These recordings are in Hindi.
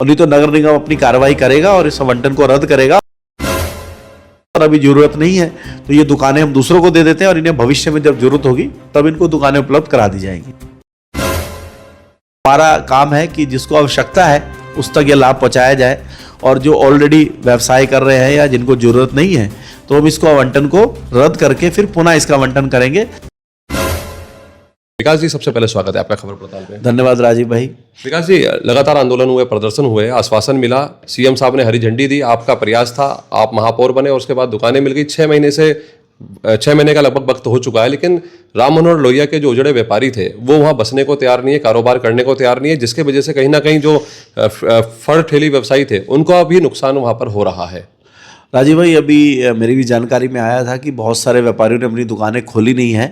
और नहीं तो नगर निगम अपनी कार्रवाई करेगा और इस आवंटन को रद्द करेगा। और अभी जरूरत नहीं है तो ये दुकानें हम दूसरों को दे देते हैं और इन्हें भविष्य में जब जरूरत होगी तब इनको दुकानें उपलब्ध करा दी जाएंगी। हमारा काम है कि जिसको आवश्यकता है उस तक ये लाभ पहुंचाया जाए और जो ऑलरेडी व्यवसाय कर रहे हैं या जिनको जरूरत नहीं है तो हम इसको आवंटन को रद्द करके फिर पुनः इसका आवंटन करेंगे। विकास जी, सबसे पहले स्वागत है आपका खबर पोर्टल पे। धन्यवाद राजीव भाई। विकास जी, लगातार आंदोलन हुए, प्रदर्शन हुए, आश्वासन मिला, सीएम साहब ने हरी झंडी दी, आपका प्रयास था, आप महापौर बने और उसके बाद दुकानें मिल गई। 6 महीने का लगभग वक्त हो चुका है, लेकिन राम मनोहर लोहिया के जो उजड़े व्यापारी थे वो वहाँ बसने को तैयार नहीं है, कारोबार करने को तैयार नहीं है, जिसके वजह से कहीं ना कहीं जो फल ठेली व्यवसायी थे उनको भी नुकसान वहाँ पर हो रहा है। राजीव भाई, अभी मेरी भी जानकारी में आया था कि बहुत सारे व्यापारियों ने अपनी दुकानें खोली नहीं हैं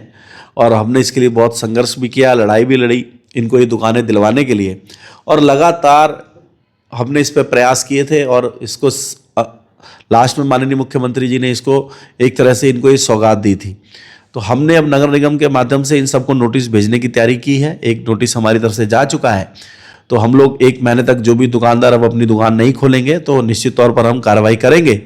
और हमने इसके लिए बहुत संघर्ष भी किया, लड़ाई भी लड़ी इनको ये दुकानें दिलवाने के लिए, और लगातार हमने इस पर प्रयास किए थे और इसको लास्ट में माननीय मुख्यमंत्री जी ने इसको एक तरह से इनको ये सौगात दी थी। तो हमने अब नगर निगम के माध्यम से इन सबको नोटिस भेजने की तैयारी की है। एक नोटिस हमारी तरफ से जा चुका है। तो हम लोग 1 महीने तक जो भी दुकानदार अब अपनी दुकान नहीं खोलेंगे तो निश्चित तौर पर हम कार्रवाई करेंगे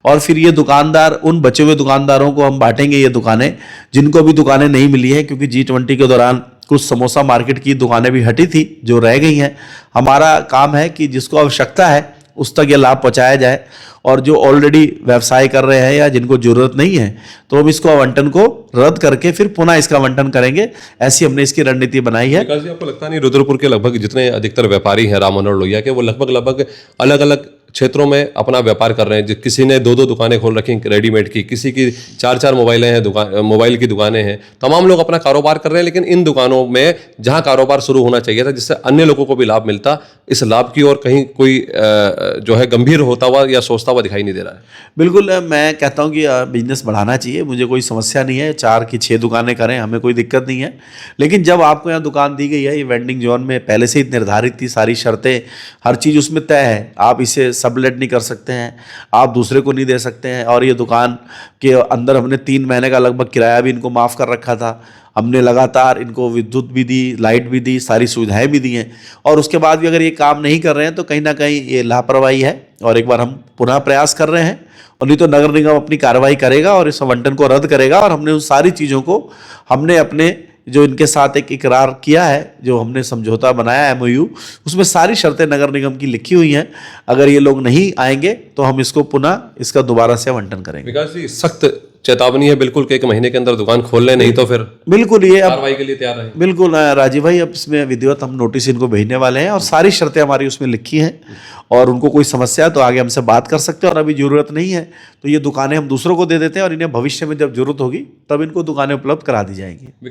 और फिर ये दुकानदार, उन बचे हुए दुकानदारों को हम बांटेंगे ये दुकानें जिनको भी दुकानें नहीं मिली है, क्योंकि G20 के दौरान कुछ समोसा मार्केट की दुकानें भी हटी थी जो रह गई हैं। हमारा काम है कि जिसको आवश्यकता है उस तक ये लाभ पहुंचाया जाए और जो ऑलरेडी व्यवसाय कर रहे हैं या जिनको जरूरत नहीं है तो हम इसको आवंटन को रद्द करके फिर पुनः इसका आवंटन करेंगे। ऐसी हमने इसकी रणनीति बनाई है। विकास जी, आपको लगता नहीं रुद्रपुर के लगभग जितने अधिकतर व्यापारी हैं राम मनोहर लोहिया के, वो लगभग अलग अलग क्षेत्रों में अपना व्यापार कर रहे हैं? किसी ने 2-2 दुकानें खोल रखी रेडीमेड की, किसी की 4-4 मोबाइलें हैं, मोबाइल की दुकानें हैं। तमाम लोग अपना कारोबार कर रहे हैं, लेकिन इन दुकानों में जहां कारोबार शुरू होना चाहिए था जिससे अन्य लोगों को भी लाभ मिलता, इस लाभ की ओर कहीं कोई जो है गंभीर होता हुआ या सोचता हुआ दिखाई नहीं दे रहा है। बिल्कुल, मैं कहता हूं कि बिजनेस बढ़ाना चाहिए, मुझे कोई समस्या नहीं है, 4 की 6 दुकानें करें, हमें कोई दिक्कत नहीं है। लेकिन जब आपको यहाँ दुकान दी गई है, ये वेंडिंग जोन में पहले से ही निर्धारित थी, सारी शर्तें, हर चीज़ उसमें तय है। आप इसे सबलेट नहीं कर सकते हैं, आप दूसरे को नहीं दे सकते हैं। और ये दुकान के अंदर हमने 3 महीने का लगभग किराया भी इनको माफ़ कर रखा था। हमने लगातार इनको विद्युत भी दी, लाइट भी दी, सारी सुविधाएं भी दी हैं, और उसके बाद भी अगर ये काम नहीं कर रहे हैं तो कहीं ना कहीं ये लापरवाही है। और एक बार हम पुनः प्रयास कर रहे हैं और नहीं तो नगर निगम अपनी कार्रवाई करेगा और इस आवंटन को रद्द करेगा। और हमने उन सारी चीज़ों को, हमने अपने जो इनके साथ एक इकरार किया है, जो हमने समझौता बनाया MOU, उसमें सारी शर्तें नगर निगम की लिखी हुई हैं। अगर ये लोग नहीं आएंगे तो हम इसको पुनः इसका दोबारा से आवंटन करेंगे। विकास जी, सख्त चेतावनी है बिल्कुल कि 1 महीने के अंदर दुकान खोल लें, नहीं तो फिर बिल्कुल ये कार्रवाई के लिए तैयार है। बिल्कुल राजीव भाई, अब इसमें विधिवत हम नोटिस इनको भेजने वाले हैं और सारी शर्तें हमारी उसमें लिखी हैं, और उनको कोई समस्या है तो आगे हमसे बात कर सकते हैं। और अभी जरूरत नहीं है तो ये दुकानें हम दूसरों को दे देते हैं और इन्हें भविष्य में जब जरूरत होगी तब इनको दुकानें उपलब्ध करा दी जाएंगी।